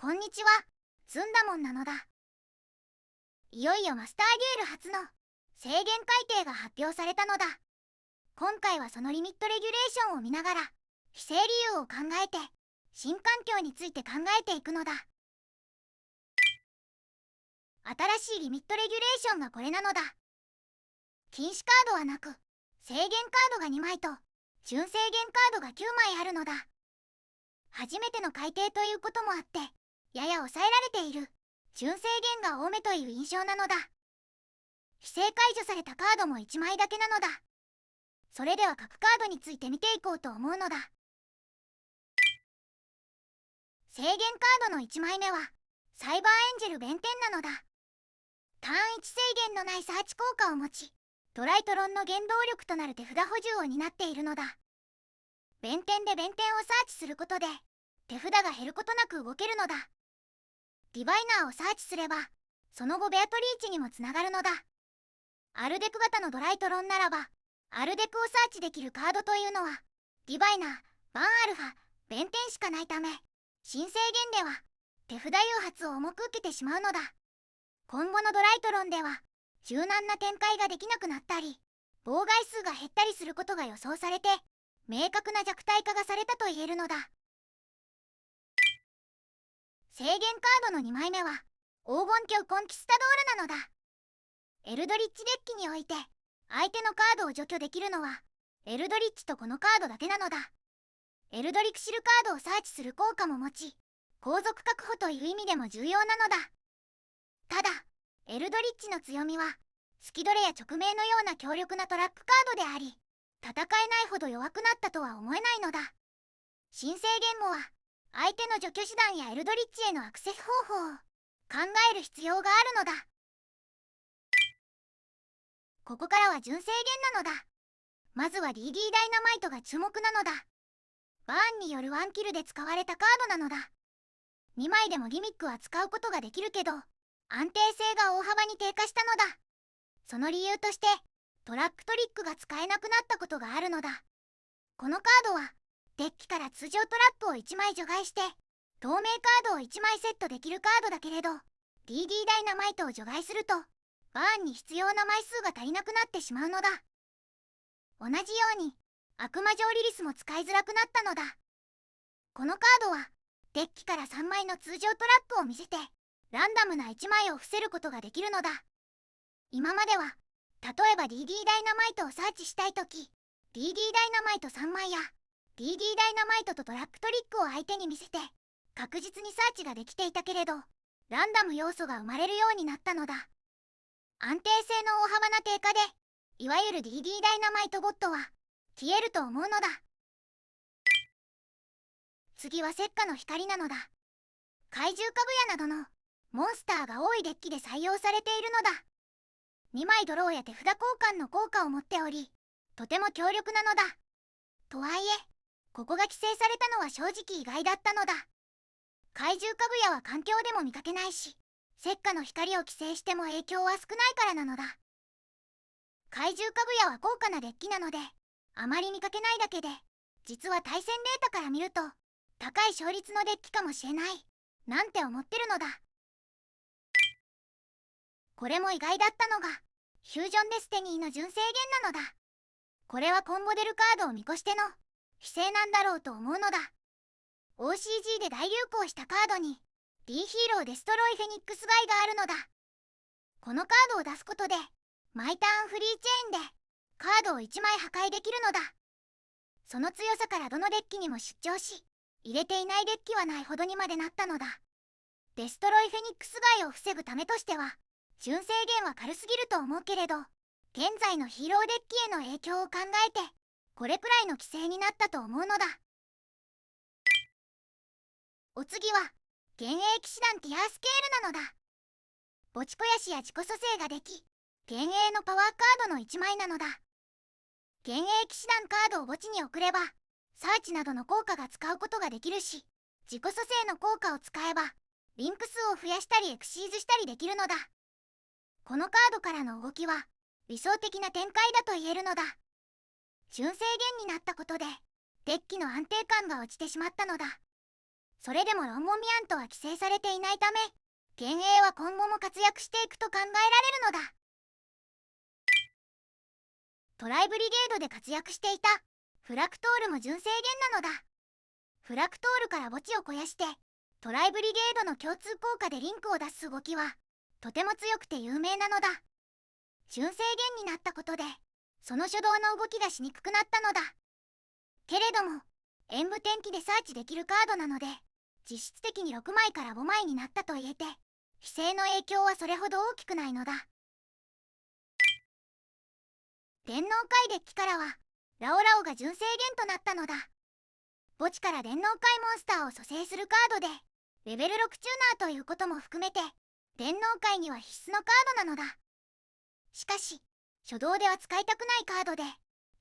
こんにちは。ずんだもんなのだ。いよいよマスターゲール初の制限改定が発表されたのだ。今回はそのリミットレギュレーションを見ながら規制理由を考えて新環境について考えていくのだ。新しいリミットレギュレーションがこれなのだ。禁止カードはなく、制限カードが2枚と準制限カードが9枚あるのだ。初めての改定ということもあってやや抑えられている準制限が多めという印象なのだ。規制解除されたカードも1枚だけなのだ。それでは各カードについて見ていこうと思うのだ。制限カードの1枚目はサイバーエンジェル弁天なのだ。ターン1制限のないサーチ効果を持ち、トライトロンの原動力となる手札補充を担っているのだ。弁天で弁天をサーチすることで手札が減ることなく動けるのだ。ディバイナーをサーチすればその後ベアトリーチにもつながるのだ。アルデク型のドライトロンならばアルデクをサーチできるカードというのはディバイナー、バンアルファ、弁天しかないため、新制限では手札誘発を重く受けてしまうのだ。今後のドライトロンでは柔軟な展開ができなくなったり妨害数が減ったりすることが予想されて、明確な弱体化がされたと言えるのだ。制限カードの2枚目は黄金鏡コンキスタドールなのだ。エルドリッチデッキにおいて相手のカードを除去できるのはエルドリッチとこのカードだけなのだ。エルドリクシルカードをサーチする効果も持ち、後続確保という意味でも重要なのだ。ただエルドリッチの強みはスキドレや直命のような強力なトラップカードであり、戦えないほど弱くなったとは思えないのだ。新制限後は相手の除去手段やエルドリッチへのアクセス方法を考える必要があるのだ。ここからは準制限なのだ。まずは DD ダイナマイトが注目なのだ。バーンによるワンキルで使われたカードなのだ。2枚でもギミックは使うことができるけど安定性が大幅に低下したのだ。その理由としてトラップトリックが使えなくなったことがあるのだ。このカードはデッキから通常トラップを1枚除外して透明カードを1枚セットできるカードだけれど DD ダイナマイトを除外するとバーンに必要な枚数が足りなくなってしまうのだ。同じように悪魔城リリスも使いづらくなったのだ。このカードはデッキから3枚の通常トラップを見せてランダムな1枚を伏せることができるのだ。今までは例えば DD ダイナマイトをサーチしたいとき DD ダイナマイト3枚や DD ダイナマイトとトラップトリックを相手に見せて確実にサーチができていたけれど、ランダム要素が生まれるようになったのだ。安定性の大幅な低下でいわゆる DD ダイナマイトゴッドは消えると思うのだ。次は石化の光なのだ。怪獣かぐやなどのモンスターが多いデッキで採用されているのだ。2枚ドローや手札交換の効果を持っておりとても強力なのだ。とはいえここが規制されたのは正直意外だったのだ。怪獣かぐやは環境でも見かけないし、石化の光を規制しても影響は少ないからなのだ。怪獣かぐやは高価なデッキなのであまり見かけないだけで、実は対戦データから見ると高い勝率のデッキかもしれないなんて思ってるのだ。これも意外だったのがフュージョンデスティニーの準制限なのだ。これはコンボ出るカードを見越しての規制なんだろうと思うのだ。 OCG で大流行したカードに D ヒーローデストロイフェニックスガイがあるのだ。このカードを出すことで毎ターンフリーチェーンでカードを1枚破壊できるのだ。その強さからどのデッキにも出張し入れていないデッキはないほどにまでなったのだ。デストロイフェニックスガイを防ぐためとしては準制限は軽すぎると思うけれど、現在のヒーローデッキへの影響を考えてこれくらいの規制になったと思うのだ。お次は幻影騎士団ティアースケールなのだ。墓地肥やしや自己蘇生ができ幻影のパワーカードの1枚なのだ。幻影騎士団カードを墓地に送ればサーチなどの効果が使うことができるし、自己蘇生の効果を使えばリンク数を増やしたりエクシーズしたりできるのだ。このカードからの動きは理想的な展開だと言えるのだ。準制限になったことでデッキの安定感が落ちてしまったのだ。それでもロンモミアントは規制されていないため、幻影は今後も活躍していくと考えられるのだ。トライブリゲードで活躍していたフラクトールも純正元なのだ。フラクトールから墓地を肥やしてトライブリゲードの共通効果でリンクを出す動きはとても強くて有名なのだ。純正元になったことでその初動の動きがしにくくなったのだ。けれども演武天気でサーチできるカードなので実質的に6枚から5枚になったと言えて、規制の影響はそれほど大きくないのだ。電脳界デッキからはラオラオが純正元となったのだ。墓地から電脳界モンスターを蘇生するカードでレベル6チューナーということも含めて電脳界には必須のカードなのだ。しかし初動では使いたくないカードで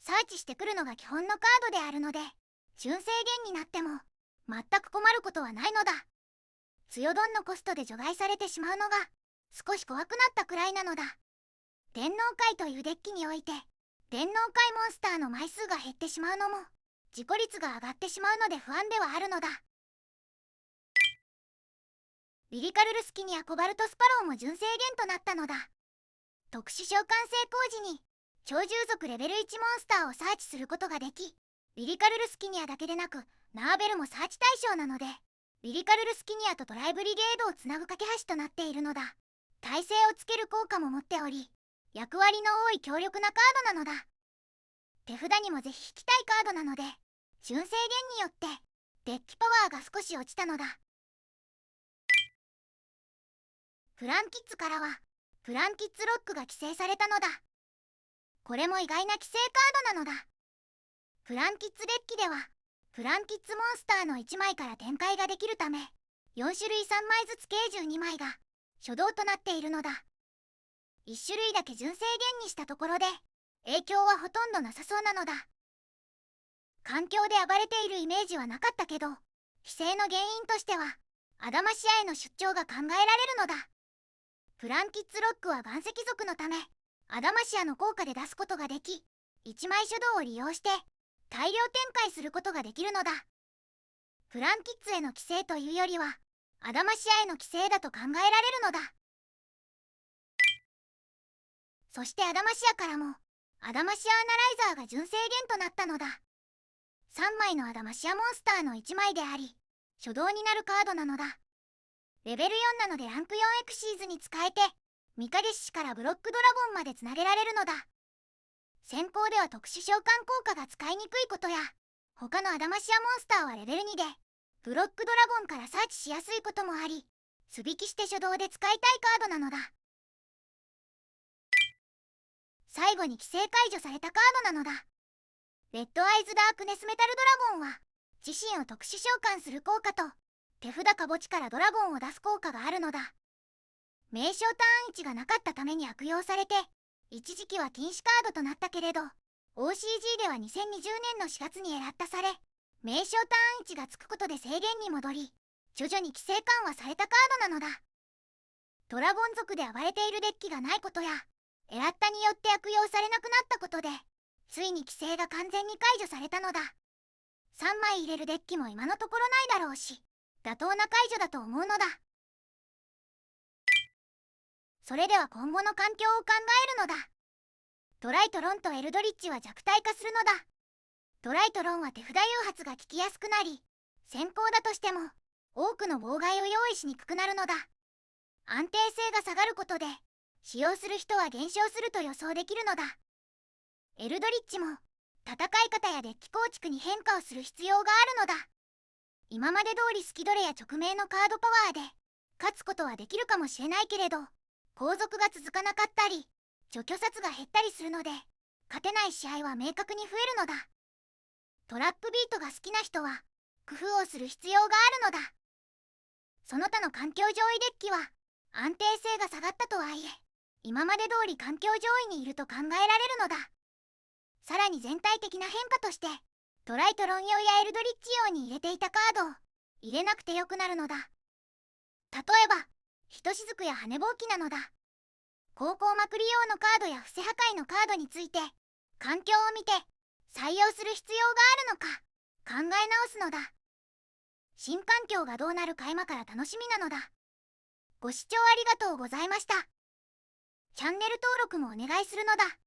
サーチしてくるのが基本のカードであるので、純正元になっても全く困ることはないのだ。強ドンのコストで除外されてしまうのが少し怖くなったくらいなのだ。電脳界というデッキにおいて電脳界モンスターの枚数が減ってしまうのも自己率が上がってしまうので不安ではあるのだ。リリカルルスキニアコバルトスパローも純正元となったのだ。特殊召喚成功時に超獣族レベル1モンスターをサーチすることができ、リリカルルスキニアだけでなくナーベルもサーチ対象なので、リリカルルスキニアとトライブリゲードをつなぐ架け橋となっているのだ。耐性をつける効果も持っており、役割の多い強力なカードなのだ。手札にもぜひ引きたいカードなので、純正元によってデッキパワーが少し落ちたのだ。プランキッズからはプランキッズロックが規制されたのだ。これも意外な規制カードなのだ。プランキッズデッキではプランキッズモンスターの1枚から展開ができるため、4種類3枚ずつ計12枚が初動となっているのだ。1種類だけ純正元にしたところで影響はほとんどなさそうなのだ。環境で暴れているイメージはなかったけど、規制の原因としてはアダマシアへの出張が考えられるのだ。プランキッズロックは岩石族のためアダマシアの効果で出すことができ、1枚初動を利用して大量展開することができるのだ。プランキッズへの規制というよりはアダマシアへの規制だと考えられるのだ。そしてアダマシアからもアダマシアアナライザーが純正元となったのだ。3枚のアダマシアモンスターの1枚であり初動になるカードなのだ。レベル4なのでランク4エクシーズに使えてミカデシからブロックドラゴンまでつなげられるのだ。先行では特殊召喚効果が使いにくいことや他のアダマシアモンスターはレベル2でブロックドラゴンからサーチしやすいこともあり、素引きして初動で使いたいカードなのだ。最後に規制解除されたカードなのだ。レッドアイズダークネスメタルドラゴンは自身を特殊召喚する効果と手札か墓地からドラゴンを出す効果があるのだ。名称ターン1がなかったために悪用されて一時期は禁止カードとなったけれど OCG では2020年の4月にエラッタされ、名称ターン1がつくことで制限に戻り徐々に規制緩和されたカードなのだ。ドラゴン族で暴れているデッキがないことやエラッタによって悪用されなくなったことでついに規制が完全に解除されたのだ。3枚入れるデッキも今のところないだろうし妥当な解除だと思うのだ。それでは今後の環境を考えるのだ。トライトロンとエルドリッジは弱体化するのだ。トライトロンは手札誘発が効きやすくなり先行だとしても多くの妨害を用意しにくくなるのだ。安定性が下がることで使用する人は減少すると予想できるのだ。エルドリッジも戦い方やデッキ構築に変化をする必要があるのだ。今まで通り好きどれや直命のカードパワーで勝つことはできるかもしれないけれど後続が続かなかったり除去殺が減ったりするので勝てない試合は明確に増えるのだ。トラップビートが好きな人は工夫をする必要があるのだ。その他の環境上位デッキは安定性が下がったとはいえ今まで通り環境上位にいると考えられるのだ。さらに全体的な変化としてトライトロン用やエルドリッジ用に入れていたカードを入れなくてよくなるのだ。例えばひとしずくや羽ぼうきなのだ。高校まくり用のカードや伏せ破壊のカードについて環境を見て採用する必要があるのか考え直すのだ。新環境がどうなるか今から楽しみなのだ。ご視聴ありがとうございました。チャンネル登録もお願いするのだ。